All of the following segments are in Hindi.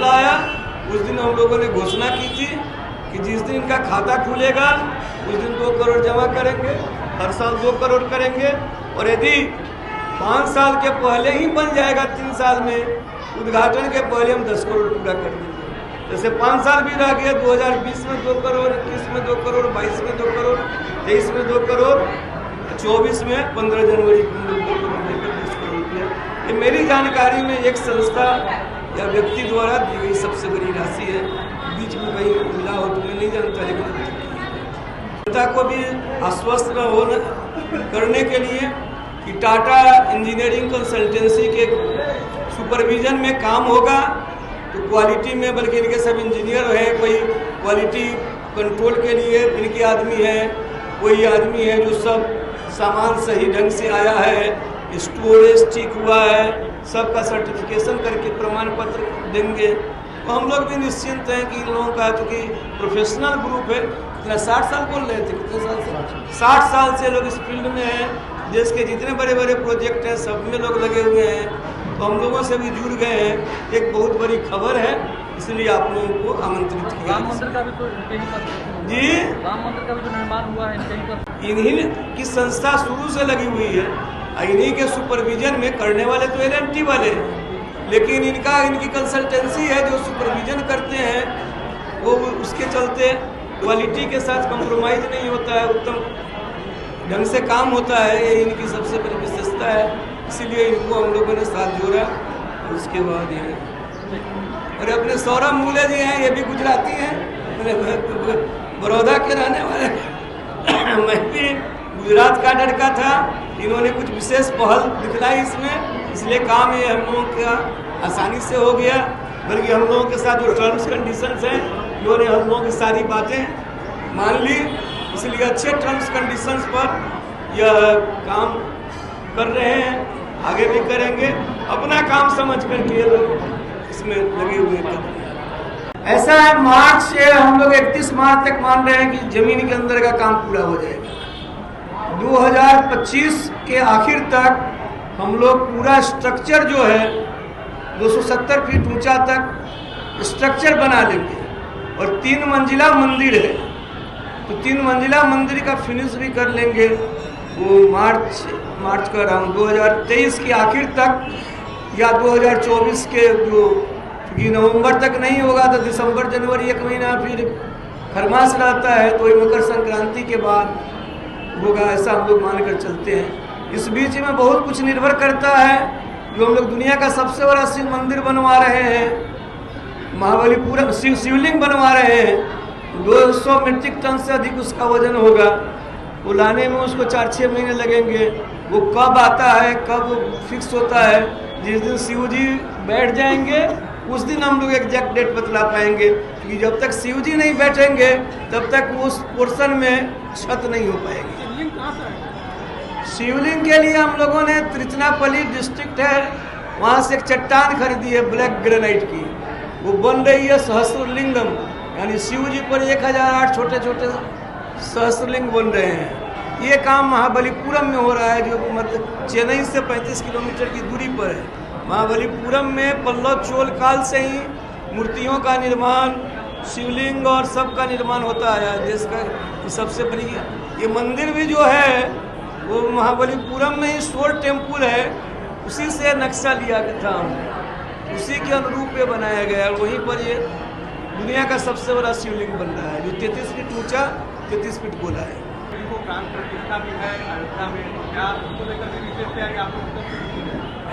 फैसला आया उस दिन हम लोगों ने घोषणा की थी कि जिस दिन इनका खाता खुलेगा उस दिन 2 करोड़ जमा करेंगे, हर साल 2 करोड़ करेंगे। और यदि 5 साल के पहले ही बन जाएगा, 3 साल में उद्घाटन के पहले हम 10 करोड़ पूरा कर देंगे। जैसे 5 साल भी रह गए, 2020 में 2 करोड़, 21 में 2 करोड़, 22 में 2 करोड़, 23 में 2 करोड़, 24 में 15 जनवरी को 2 करोड़ लेकर 10 करोड़ रुपया। ये मेरी जानकारी में एक संस्था या व्यक्ति द्वारा दी गई सबसे बड़ी राशि है। बीच में कहीं मिला हो तो मैं नहीं जानता, लेकिन जनता को भी आश्वस्त होना करने के लिए कि टाटा इंजीनियरिंग कंसल्टेंसी के सुपरविजन में काम होगा तो क्वालिटी में, बल्कि इनके सब इंजीनियर हैं, कोई क्वालिटी कंट्रोल के लिए इनके आदमी है, कोई आदमी है जो सब सामान सही ढंग से आया है, स्टोरेज ठीक हुआ है, सबका सर्टिफिकेशन करके प्रमाण पत्र देंगे। तो हम लोग भी निश्चिंत हैं कि इन लोगों का, क्योंकि प्रोफेशनल ग्रुप है। कितना 60 साल बोल रहे थे, कितने साल से 60 साल से लोग इस फील्ड में हैं। देश के जितने बड़े बड़े प्रोजेक्ट हैं सब में लोग लगे हुए हैं, तो हम लोगों से भी जुड़ गए हैं। एक बहुत बड़ी खबर है, इसलिए आप लोगों को आमंत्रित किया। राम मंदिर का भी तो जी, राम मंदिर का भी तो निर्माण हुआ है कहीं पर। इन्हीं की संस्था शुरू से लगी हुई है, इन्हीं के सुपरविजन में करने वाले तो LNT वाले हैं, लेकिन इनकी कंसल्टेंसी है जो सुपरविजन करते हैं, वो उसके चलते क्वालिटी के साथ कॉम्प्रोमाइज़ नहीं होता है, उत्तम ढंग से काम होता है। ये इनकी सबसे बड़ी विशेषता है, इसीलिए इनको हम लोगों ने साथ जोड़ा। और उसके बाद ये और अपने सौरभ मूले जी हैं, ये भी गुजराती हैं, बड़ौदा के रहने वाले। मैं भी गुजरात का लड़का था, इन्होंने कुछ विशेष पहल दिखलाई इसमें, इसलिए काम ये हम लोगों का आसानी से हो गया। बल्कि हम लोगों के साथ जो टर्म्स कंडीशंस हैं, इन्होंने हम लोगों की सारी बातें मान ली, इसलिए अच्छे टर्म्स कंडीशंस पर यह काम कर रहे हैं, आगे भी करेंगे। अपना काम समझ करके ये लोग इसमें लगे हुए हैं। ऐसा है, मार्च से हम लोग 31 मार्च तक मान रहे हैं कि जमीन के अंदर का काम पूरा हो जाएगा। 2025 के आखिर तक हम लोग पूरा स्ट्रक्चर जो है 270 फीट ऊंचा तक स्ट्रक्चर बना लेंगे। और 3 मंजिला मंदिर है, तो 3 मंजिला मंदिर का फिनिश भी कर लेंगे। वो मार्च का अराउंड 2023 के आखिर तक या 2024 के जो, क्योंकि नवंबर तक नहीं होगा तो दिसंबर जनवरी 1 महीना फिर खरमास रहता है, तो मकर संक्रांति के बाद होगा, ऐसा हम लोग मान कर चलते हैं। इस बीच में बहुत कुछ निर्भर करता है, जो हम लोग दुनिया का सबसे बड़ा शिव मंदिर बनवा रहे हैं, महाबलीपुरम शिवलिंग बनवा रहे हैं। 200 मीट्रिक टन से अधिक उसका वजन होगा, वो लाने में उसको 4-6 महीने लगेंगे। वो कब आता है, कब फिक्स होता है, जिस दिन शिव जी बैठ जाएंगे उस दिन हम लोग एग्जैक्ट डेट बतला पाएंगे, क्योंकि जब तक शिव जी नहीं बैठेंगे तब तक उस पोर्शन में छत नहीं हो पाएगी। शिवलिंग के लिए हम लोगों ने त्रिचनापल्ली डिस्ट्रिक्ट है, वहाँ से एक चट्टान खरीदी है ब्लैक ग्रेनाइट की, वो बन रही है सहस्रलिंगम, यानी शिव जी पर 1008 छोटे छोटे सहस्रलिंग बन रहे हैं। ये काम महाबलीपुरम में हो रहा है, जो मतलब चेन्नई से 35 किलोमीटर की दूरी पर है। महाबलीपुरम में पल्लव चोल काल से ही मूर्तियों का निर्माण, शिवलिंग और सब का निर्माण होता आया है। देश का सबसे बड़ी ये मंदिर भी जो है वो महाबलीपुरम में ही शोर टेम्पल है, उसी से नक्शा लिया गया था, उसी के अनुरूप ये बनाया गया है। वहीं पर ये दुनिया का सबसे बड़ा शिवलिंग बन रहा है, जो 33 फीट ऊंचा, 33 फीट गोला है।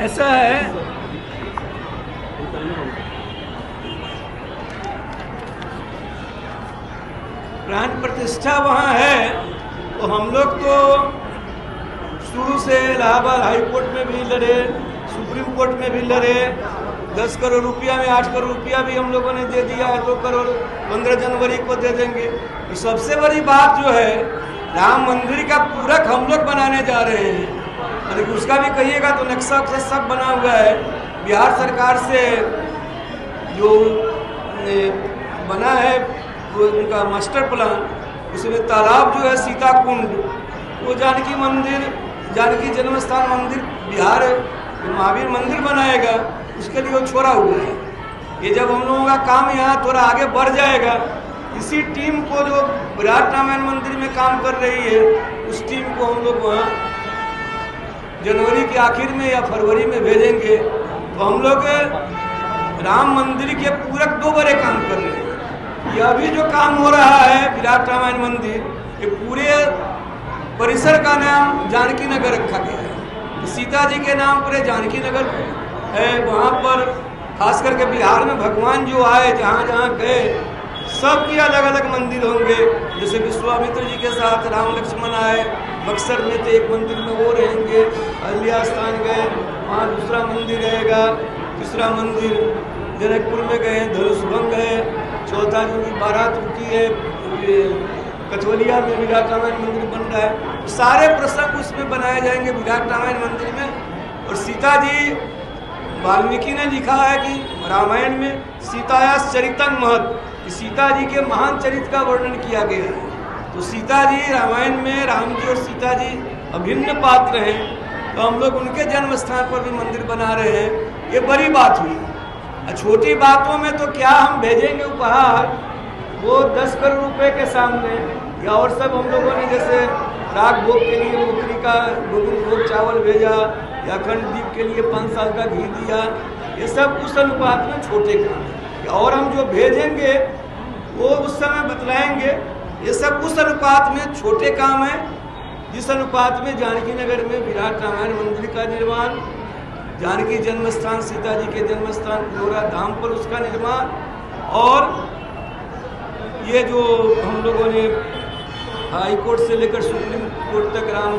ऐसा है, प्राण प्रतिष्ठा वहाँ है, तो हम लोग तो शुरू से इलाहाबाद हाई कोर्ट में भी लड़े, सुप्रीम कोर्ट में भी लड़े, 10 करोड़ रुपया में 8 करोड़ रुपया भी हम लोगों ने दे दिया है, 2 करोड़ 15 जनवरी को दे देंगे। तो सबसे बड़ी बात जो है, राम मंदिर का पूरक हम लोग बनाने जा रहे हैं, और उसका भी कहिएगा तो नक्शा सब बना हुआ है। बिहार सरकार से जो बना है उनका मास्टर प्लान, उसमें तालाब जो है सीता कुंड, वो जानकी मंदिर, जानकी जन्म स्थान मंदिर बिहार महावीर मंदिर बनाएगा, उसके लिए वो छोड़ा हुआ है। ये जब हम लोगों का काम यहाँ थोड़ा आगे बढ़ जाएगा, इसी टीम को जो विराट रामायण मंदिर में काम कर रही है, उस टीम को हम लोग वहाँ जनवरी के आखिर में या फरवरी में भेजेंगे। तो हम लोग राम मंदिर के पूरक 2 बड़े काम कर रहे हैं। ये अभी जो काम हो रहा है विराट रामायण मंदिर, ये पूरे परिसर का नाम जानकी नगर रखा गया है। तो सीता जी के नाम पर जानकी नगर है। वहाँ पर खास करके बिहार में भगवान जो आए, जहाँ जहाँ गए, सबके अलग अलग मंदिर होंगे। जैसे विश्वामित्र जी के साथ राम लक्ष्मण आए, बक्सर में तो एक मंदिर में वो रहेंगे। अहिल्या स्थान गए, वहाँ दूसरा मंदिर रहेगा। तीसरा मंदिर जनकपुर में गए, धनुषभंग गए। चौथा जो की बारात रुकी है, कचवलिया में विराट रामायण मंदिर बन रहा है। सारे प्रसंग उसमें बनाए जाएंगे विराट रामायण मंदिर में। और सीता जी, वाल्मीकि ने लिखा है कि रामायण में सीताया चरितं महत्, सीता जी के महान चरित्र का वर्णन किया गया है। तो सीता जी रामायण में, राम जी और सीता जी अभिन्न पात्र हैं। तो हम लोग उनके जन्म स्थान पर भी मंदिर बना रहे हैं। ये बड़ी बात हुई। छोटी बातों में तो क्या हम भेजेंगे उपहार, वो 10 करोड़ रुपए के सामने, या और सब हम लोगों ने जैसे राग भोग के लिए मुकरी का गोविंद भोग चावल भेजा, या अखंड दीप के लिए 5 साल का घी दिया, ये सब उस अनुपात में छोटे काम है। और हम जो भेजेंगे वो उस समय बतलाएंगे। ये सब उस अनुपात में छोटे काम है जिस अनुपात में जानकी नगर में विराट रामायण मंदिर का निर्माण, जानकी जन्म स्थान, सीता जी के जन्म स्थान पुनौरा धाम पर उसका निर्माण, और ये जो हम लोगों ने हाई कोर्ट से लेकर सुप्रीम कोर्ट तक राम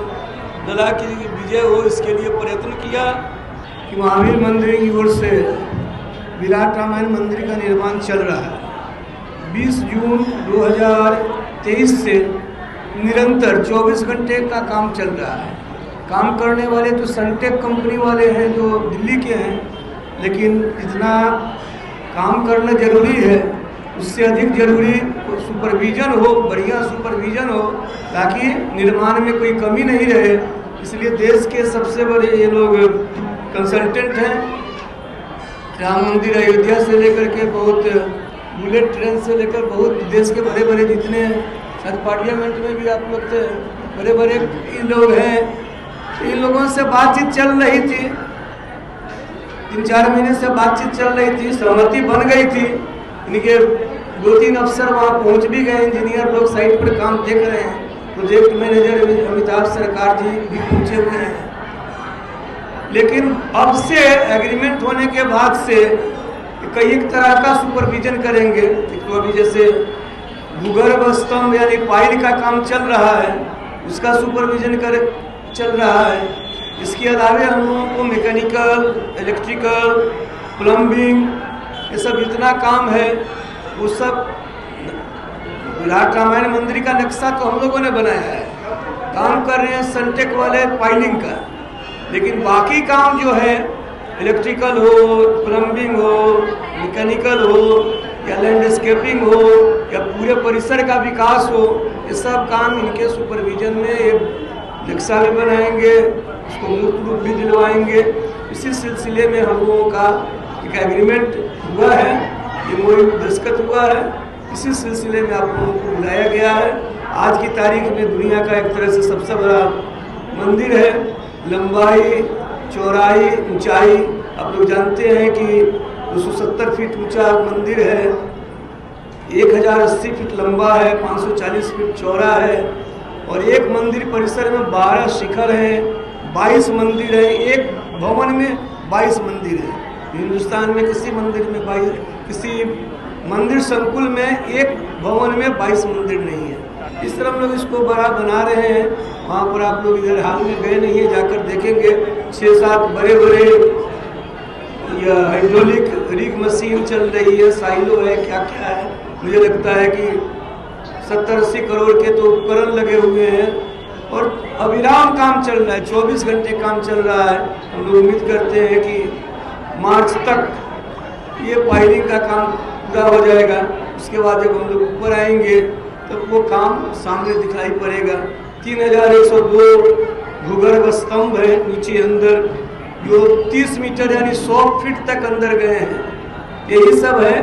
लला की विजय हो, इसके लिए प्रयत्न किया कि महावीर मंदिर की ओर से विराट रामायण मंदिर का निर्माण चल रहा है। 20 जून 2023 से निरंतर 24 घंटे का काम चल रहा है। काम करने वाले तो सनटेक कंपनी वाले हैं जो दिल्ली के हैं, लेकिन इतना काम करना जरूरी है, उससे अधिक जरूरी सुपरविज़न हो, बढ़िया सुपरविज़न हो, ताकि निर्माण में कोई कमी नहीं रहे। इसलिए देश के सबसे बड़े ये लोग कंसल्टेंट हैं। राम मंदिर अयोध्या से लेकर के बहुत, बुलेट ट्रेन से लेकर बहुत, देश के बड़े बड़े जितने, शायद पार्लियामेंट में भी आप लोग थे, बड़े बड़े इन लोग हैं। इन लोगों से बातचीत चल रही थी, 3-4 महीने से बातचीत चल रही थी, सहमति बन गई थी। इनके 2-3 अफसर वहाँ पहुँच भी गए, इंजीनियर लोग साइट पर काम देख रहे हैं। प्रोजेक्ट मैनेजर अमिताभ सरकार जी भी पहुँचे हुए हैं। लेकिन अब से एग्रीमेंट होने के बाद से कई एक तरह का सुपरविजन करेंगे। तो अभी जैसे भूगर्भ स्तंभ यानी पाइल का काम चल रहा है, उसका सुपरविजन चल रहा है। इसके अलावा हम लोगों को मैकेनिकल, इलेक्ट्रिकल, प्लम्बिंग, ये सब जितना काम है वो सब विराट रामायण मंदिर का नक्शा तो हम लोगों ने बनाया है। काम कर रहे हैं सनटेक वाले पाइलिंग का, लेकिन बाकी काम जो है इलेक्ट्रिकल हो, प्लम्बिंग हो, मैकेनिकल हो, या लैंडस्केपिंग हो, या पूरे परिसर का विकास हो, ये सब काम इनके सुपरविजन में एक नक्शा भी बनाएंगे, उसको मूर्त रूप भी दिलवाएंगे। इसी सिलसिले में हम लोगों का एक एग्रीमेंट हुआ है, ये दस्तखत हुआ है। इसी सिलसिले में आप लोगों को बुलाया गया है। आज की तारीख में दुनिया का एक तरह से सबसे बड़ा मंदिर है। लंबाई, चौड़ाई, ऊंचाई आप लोग जानते हैं कि 270 फीट ऊंचा मंदिर है, 1080 फीट लंबा है, 540 फीट चौड़ा है, और एक मंदिर परिसर में 12 शिखर हैं, 22 मंदिर है। एक भवन में 22 मंदिर है। हिंदुस्तान में किसी मंदिर में 22, किसी मंदिर संकुल में एक भवन में 22 मंदिर नहीं है। इस तरह हम लोग इसको बड़ा बना रहे हैं। वहाँ पर आप लोग इधर हाल में गए नहीं है, जाकर देखेंगे 6-7 बड़े बड़े हाइड्रोलिक रिग मशीन चल रही है, साइलो है, क्या क्या है। मुझे लगता है कि 70-80 करोड़ के तो उपकरण लगे हुए हैं और अविराम काम चल रहा है, 24 घंटे काम चल रहा है। हम लोग उम्मीद करते हैं कि मार्च तक ये पाइलिंग का काम पूरा हो जाएगा। उसके बाद जब हम लोग ऊपर आएंगे तो वो काम सामने दिखाई पड़ेगा। 3102 भूगर्भ स्तंभ है नीचे अंदर, जो 30 मीटर यानी 100 फीट तक अंदर गए हैं। यही सब है।